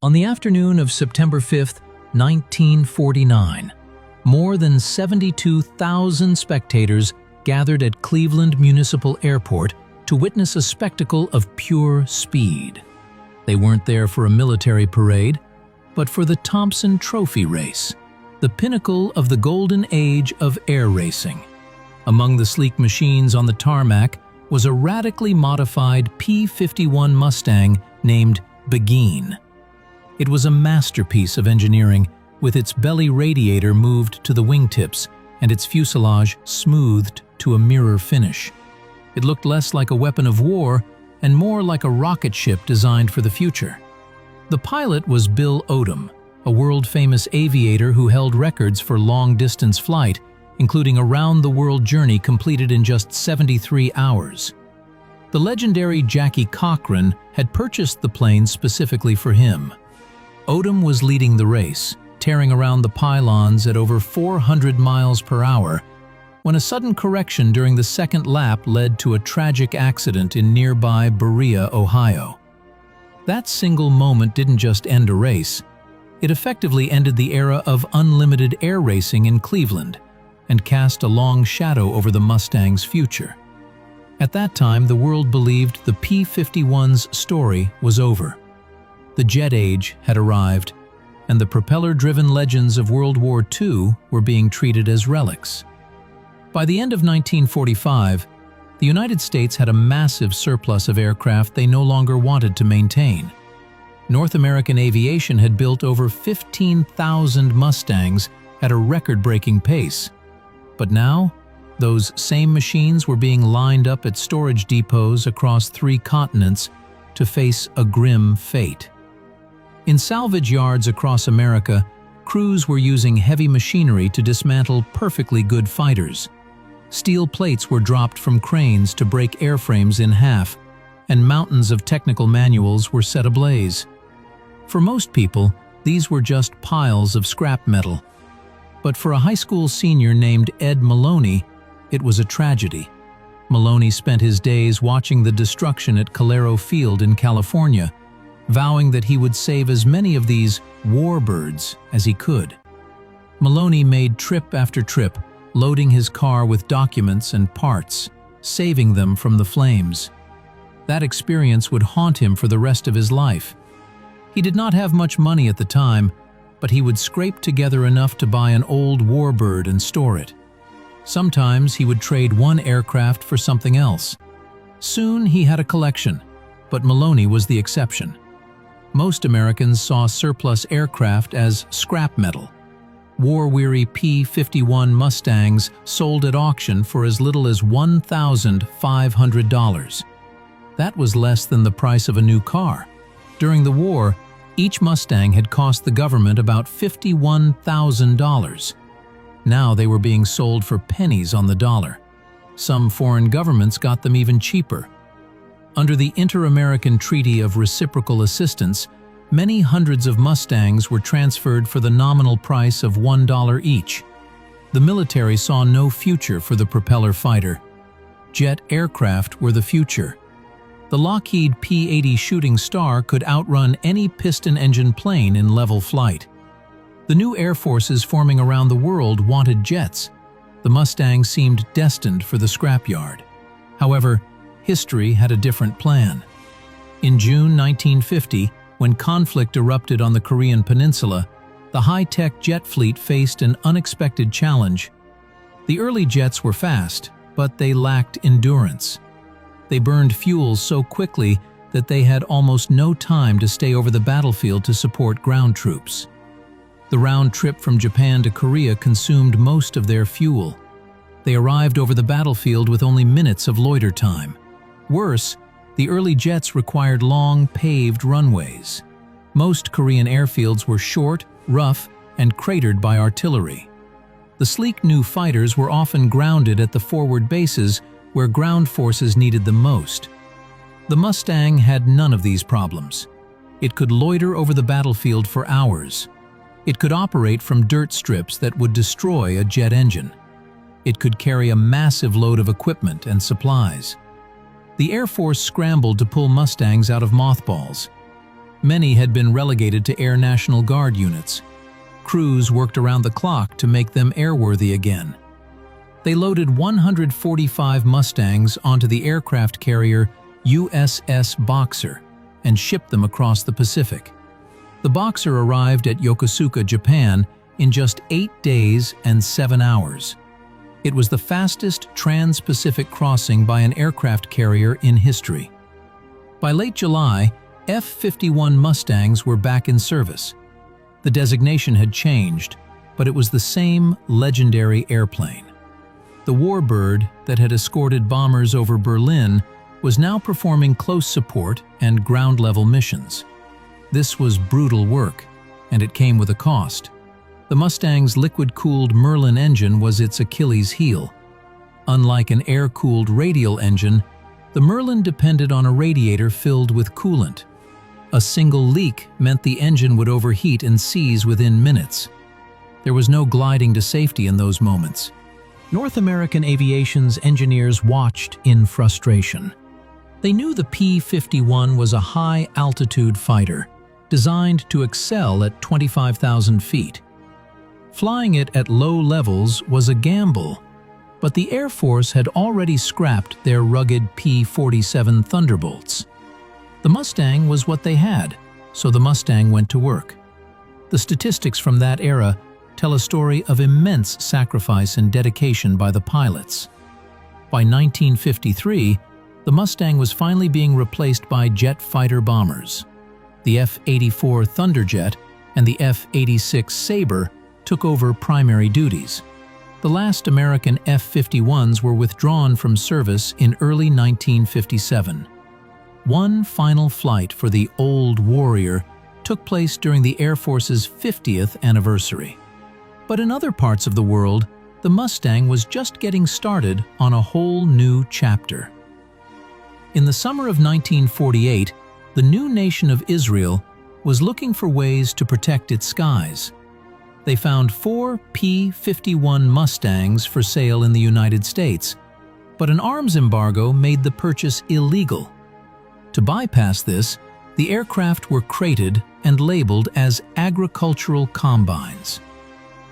On the afternoon of September 5, 1949, more than 72,000 spectators gathered at Cleveland Municipal Airport to witness a spectacle of pure speed. They weren't there for a military parade, but for the Thompson Trophy race, the pinnacle of the golden age of air racing. Among the sleek machines on the tarmac was a radically modified P-51 Mustang named Beguine. It was a masterpiece of engineering, with its belly radiator moved to the wingtips and its fuselage smoothed to a mirror finish. It looked less like a weapon of war and more like a rocket ship designed for the future. The pilot was Bill Odom, a world-famous aviator who held records for long-distance flight, including a round-the-world journey completed in just 73 hours. The legendary Jackie Cochran had purchased the plane specifically for him. Odom was leading the race, tearing around the pylons at over 400 miles per hour, when a sudden correction during the second lap led to a tragic accident in nearby Berea, Ohio. That single moment didn't just end a race. It effectively ended the era of unlimited air racing in Cleveland and cast a long shadow over the Mustang's future. At that time, the world believed the P-51's story was over. The jet age had arrived, and the propeller-driven legends of World War II were being treated as relics. By the end of 1945, the United States had a massive surplus of aircraft they no longer wanted to maintain. North American aviation had built over 15,000 Mustangs at a record-breaking pace. But now, those same machines were being lined up at storage depots across 3 continents to face a grim fate. In salvage yards across America, crews were using heavy machinery to dismantle perfectly good fighters. Steel plates were dropped from cranes to break airframes in half, and mountains of technical manuals were set ablaze. For most people, these were just piles of scrap metal. But for a high school senior named Ed Maloney, it was a tragedy. Maloney spent his days watching the destruction at Calero Field in California, vowing that he would save as many of these warbirds as he could. Maloney made trip after trip, loading his car with documents and parts, saving them from the flames. That experience would haunt him for the rest of his life. He did not have much money at the time, but he would scrape together enough to buy an old warbird and store it. Sometimes he would trade one aircraft for something else. Soon he had a collection, but Maloney was the exception. Most Americans saw surplus aircraft as scrap metal. War-weary P-51 Mustangs sold at auction for as little as $1,500. That was less than the price of a new car. During the war, each Mustang had cost the government about $51,000. Now they were being sold for pennies on the dollar. Some foreign governments got them even cheaper. Under the Inter-American Treaty of Reciprocal Assistance, many hundreds of Mustangs were transferred for the nominal price of $1 each. The military saw no future for the propeller fighter. Jet aircraft were the future. The Lockheed P-80 Shooting Star could outrun any piston-engine plane in level flight. The new air forces forming around the world wanted jets. The Mustang seemed destined for the scrapyard. However, history had a different plan. In June 1950, when conflict erupted on the Korean Peninsula, the high-tech jet fleet faced an unexpected challenge. The early jets were fast, but they lacked endurance. They burned fuel so quickly that they had almost no time to stay over the battlefield to support ground troops. The round trip from Japan to Korea consumed most of their fuel. They arrived over the battlefield with only minutes of loiter time. Worse, the early jets required long, paved runways. Most Korean airfields were short, rough, and cratered by artillery. The sleek new fighters were often grounded at the forward bases where ground forces needed them most. The Mustang had none of these problems. It could loiter over the battlefield for hours. It could operate from dirt strips that would destroy a jet engine. It could carry a massive load of equipment and supplies. The Air Force scrambled to pull Mustangs out of mothballs. Many had been relegated to Air National Guard units. Crews worked around the clock to make them airworthy again. They loaded 145 Mustangs onto the aircraft carrier USS Boxer and shipped them across the Pacific. The Boxer arrived at Yokosuka, Japan, in just 8 days and 7 hours. It was the fastest trans-Pacific crossing by an aircraft carrier in history. By late July, F-51 Mustangs were back in service. The designation had changed, but it was the same legendary airplane. The warbird that had escorted bombers over Berlin was now performing close support and ground-level missions. This was brutal work, and it came with a cost. The Mustang's liquid-cooled Merlin engine was its Achilles heel. Unlike an air-cooled radial engine, the Merlin depended on a radiator filled with coolant. A single leak meant the engine would overheat and seize within minutes. There was no gliding to safety in those moments. North American Aviation's engineers watched in frustration. They knew the P-51 was a high-altitude fighter, designed to excel at 25,000 feet. Flying it at low levels was a gamble, but the Air Force had already scrapped their rugged P-47 Thunderbolts. The Mustang was what they had, so the Mustang went to work. The statistics from that era tell a story of immense sacrifice and dedication by the pilots. By 1953, the Mustang was finally being replaced by jet fighter bombers. The F-84 Thunderjet and the F-86 Sabre took over primary duties. The last American F-51s were withdrawn from service in early 1957. One final flight for the Old Warrior took place during the Air Force's 50th anniversary. But in other parts of the world, the Mustang was just getting started on a whole new chapter. In the summer of 1948, the new nation of Israel was looking for ways to protect its skies. They found 4 P-51 Mustangs for sale in the United States, but an arms embargo made the purchase illegal. To bypass this, the aircraft were crated and labeled as agricultural combines.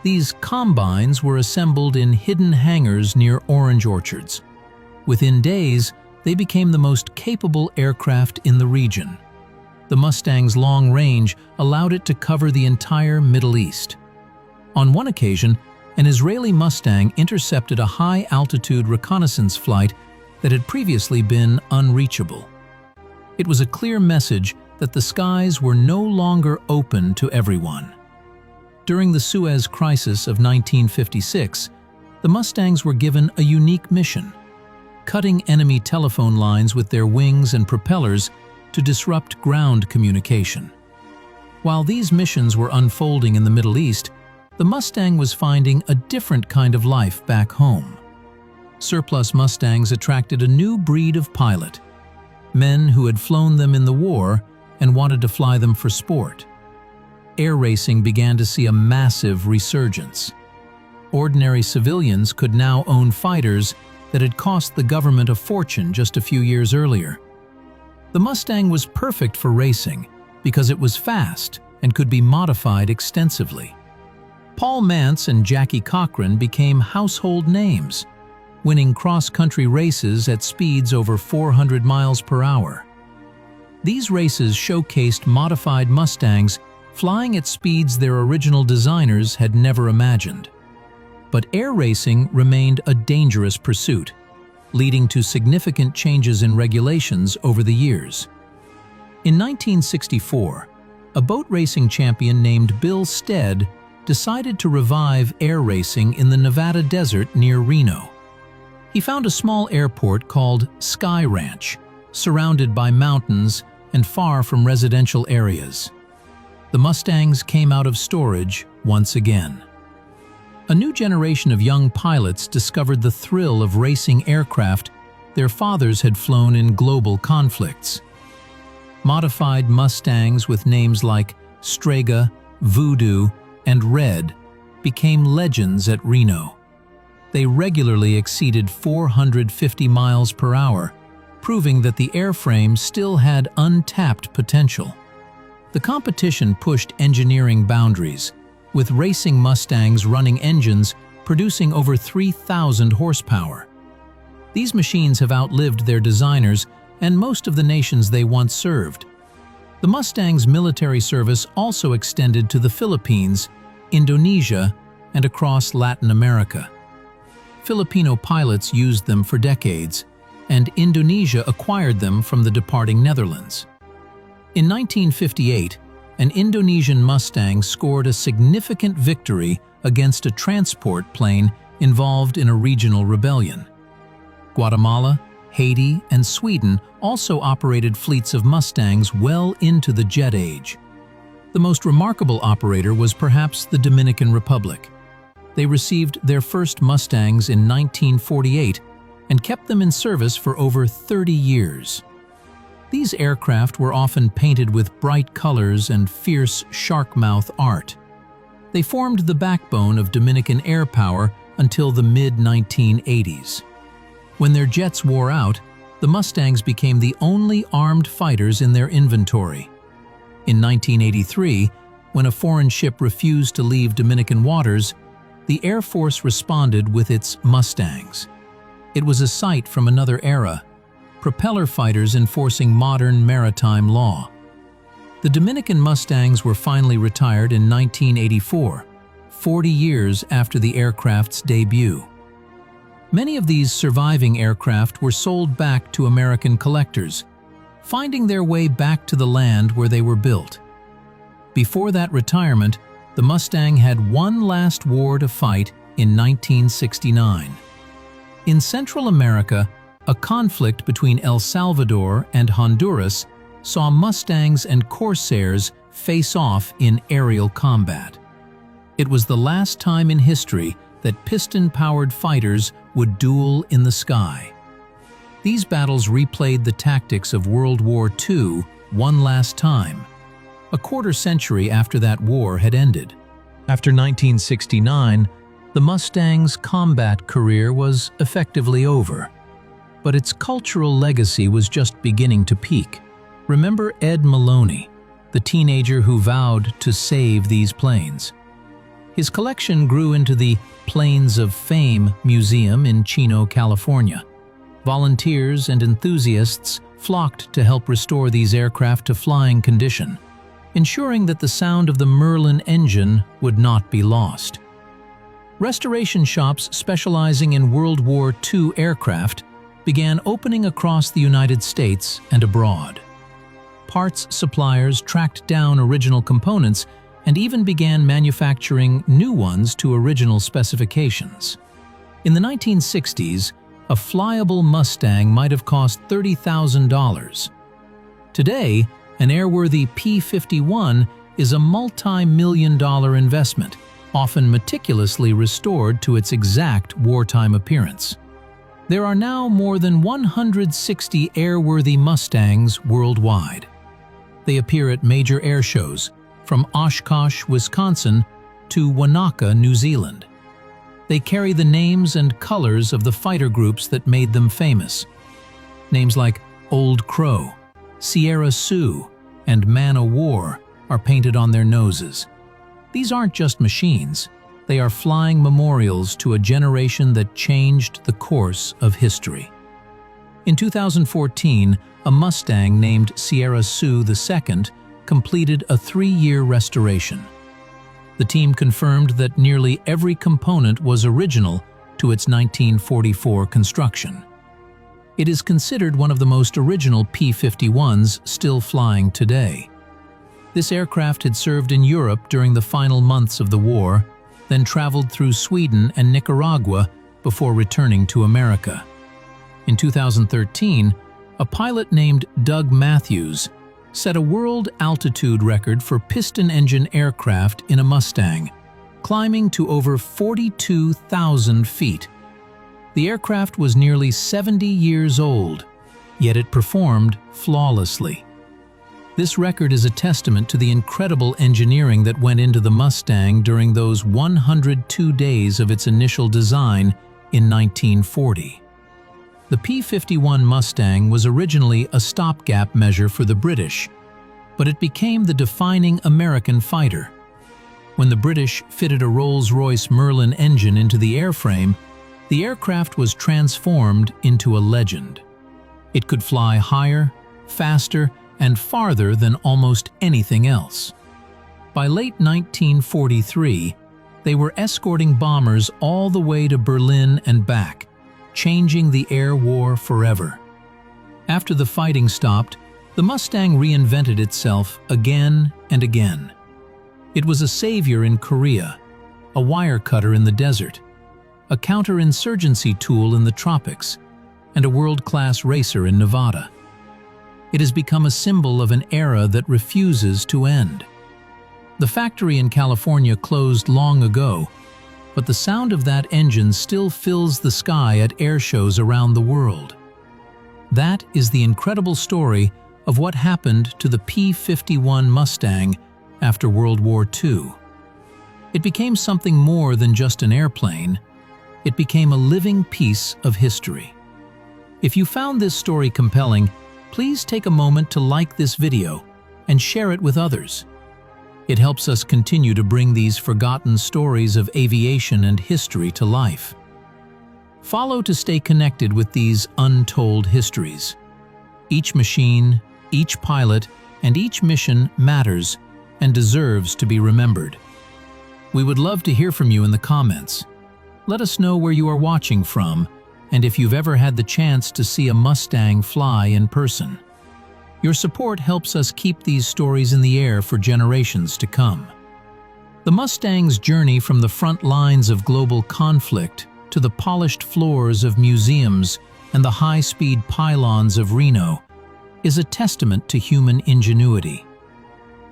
These combines were assembled in hidden hangars near orange orchards. Within days, they became the most capable aircraft in the region. The Mustang's long range allowed it to cover the entire Middle East. On one occasion, an Israeli Mustang intercepted a high-altitude reconnaissance flight that had previously been unreachable. It was a clear message that the skies were no longer open to everyone. During the Suez Crisis of 1956, the Mustangs were given a unique mission: cutting enemy telephone lines with their wings and propellers to disrupt ground communication. While these missions were unfolding in the Middle East, the Mustang was finding a different kind of life back home. Surplus Mustangs attracted a new breed of pilot, men who had flown them in the war and wanted to fly them for sport. Air racing began to see a massive resurgence. Ordinary civilians could now own fighters that had cost the government a fortune just a few years earlier. The Mustang was perfect for racing because it was fast and could be modified extensively. Paul Mance and Jackie Cochran became household names, winning cross-country races at speeds over 400 miles per hour. These races showcased modified Mustangs flying at speeds their original designers had never imagined. But air racing remained a dangerous pursuit, leading to significant changes in regulations over the years. In 1964, a boat racing champion named Bill Stead decided to revive air racing in the Nevada desert near Reno. He found a small airport called Sky Ranch, surrounded by mountains and far from residential areas. The Mustangs came out of storage once again. A new generation of young pilots discovered the thrill of racing aircraft their fathers had flown in global conflicts. Modified Mustangs with names like Strega, Voodoo, and Red became legends at Reno. They regularly exceeded 450 miles per hour, proving that the airframe still had untapped potential. The competition pushed engineering boundaries, with racing Mustangs running engines producing over 3,000 horsepower. These machines have outlived their designers and most of the nations they once served. The Mustang's military service also extended to the Philippines, Indonesia, and across Latin America. Filipino pilots used them for decades, and Indonesia acquired them from the departing Netherlands. In 1958, an Indonesian Mustang scored a significant victory against a transport plane involved in a regional rebellion. Guatemala, Haiti, and Sweden also operated fleets of Mustangs well into the jet age. The most remarkable operator was perhaps the Dominican Republic. They received their first Mustangs in 1948 and kept them in service for over 30 years. These aircraft were often painted with bright colors and fierce shark-mouth art. They formed the backbone of Dominican air power until the mid-1980s. When their jets wore out, the Mustangs became the only armed fighters in their inventory. In 1983, when a foreign ship refused to leave Dominican waters, the Air Force responded with its Mustangs. It was a sight from another era, propeller fighters enforcing modern maritime law. The Dominican Mustangs were finally retired in 1984, 40 years after the aircraft's debut. Many of these surviving aircraft were sold back to American collectors, finding their way back to the land where they were built. Before that retirement, the Mustang had one last war to fight in 1969. In Central America, a conflict between El Salvador and Honduras saw Mustangs and Corsairs face off in aerial combat. It was the last time in history that piston-powered fighters would duel in the sky. These battles replayed the tactics of World War II one last time, a quarter century after that war had ended. After 1969, the Mustang's combat career was effectively over, but its cultural legacy was just beginning to peak. Remember Ed Maloney, the teenager who vowed to save these planes? His collection grew into the Planes of Fame Museum in Chino, California. Volunteers and enthusiasts flocked to help restore these aircraft to flying condition, ensuring that the sound of the Merlin engine would not be lost. Restoration shops specializing in World War II aircraft began opening across the United States and abroad. Parts suppliers tracked down original components and even began manufacturing new ones to original specifications. In the 1960s, a flyable Mustang might have cost $30,000. Today, an airworthy P-51 is a multi-million-dollar investment, often meticulously restored to its exact wartime appearance. There are now more than 160 airworthy Mustangs worldwide. They appear at major air shows, from Oshkosh, Wisconsin to Wanaka, New Zealand. They carry the names and colors of the fighter groups that made them famous. Names like Old Crow, Sierra Sioux, and Man o' War are painted on their noses. These aren't just machines, they are flying memorials to a generation that changed the course of history. In 2014, a Mustang named Sierra Sioux II completed a 3-year restoration. The team confirmed that nearly every component was original to its 1944 construction. It is considered one of the most original P-51s still flying today. This aircraft had served in Europe during the final months of the war, then traveled through Sweden and Nicaragua before returning to America. In 2013, a pilot named Doug Matthews set a world altitude record for piston-engine aircraft in a Mustang, climbing to over 42,000 feet. The aircraft was nearly 70 years old, yet it performed flawlessly. This record is a testament to the incredible engineering that went into the Mustang during those 102 days of its initial design in 1940. The P-51 Mustang was originally a stopgap measure for the British. but it became the defining American fighter. When the British fitted a Rolls-Royce Merlin engine into the airframe, the aircraft was transformed into a legend. It could fly higher, faster, and farther than almost anything else. By late 1943, they were escorting bombers all the way to Berlin and back, changing the air war forever. After the fighting stopped, the Mustang reinvented itself again and again. It was a savior in Korea, a wire cutter in the desert, a counterinsurgency tool in the tropics, and a world-class racer in Nevada. It has become a symbol of an era that refuses to end. The factory in California closed long ago, but the sound of that engine still fills the sky at air shows around the world. That is the incredible story of what happened to the P-51 Mustang after World War II. It became something more than just an airplane. It became a living piece of history. If you found this story compelling, please take a moment to like this video and share it with others. It helps us continue to bring these forgotten stories of aviation and history to life. Follow to stay connected with these untold histories. Each machine, each pilot, and each mission matters and deserves to be remembered. We would love to hear from you in the comments. Let us know where you are watching from and if you've ever had the chance to see a Mustang fly in person. Your support helps us keep these stories in the air for generations to come. The Mustang's journey from the front lines of global conflict to the polished floors of museums and the high-speed pylons of Reno is a testament to human ingenuity.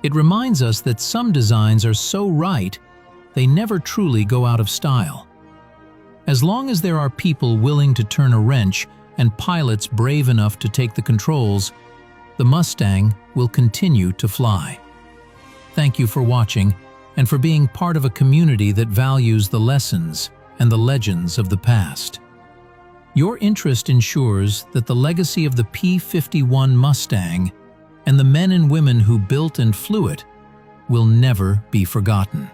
It reminds us that some designs are so right, they never truly go out of style. As long as there are people willing to turn a wrench and pilots brave enough to take the controls, the Mustang will continue to fly. Thank you for watching and for being part of a community that values the lessons and the legends of the past. Your interest ensures that the legacy of the P-51 Mustang and the men and women who built and flew it will never be forgotten.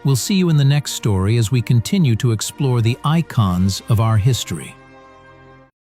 We'll see you in the next story as we continue to explore the icons of our history.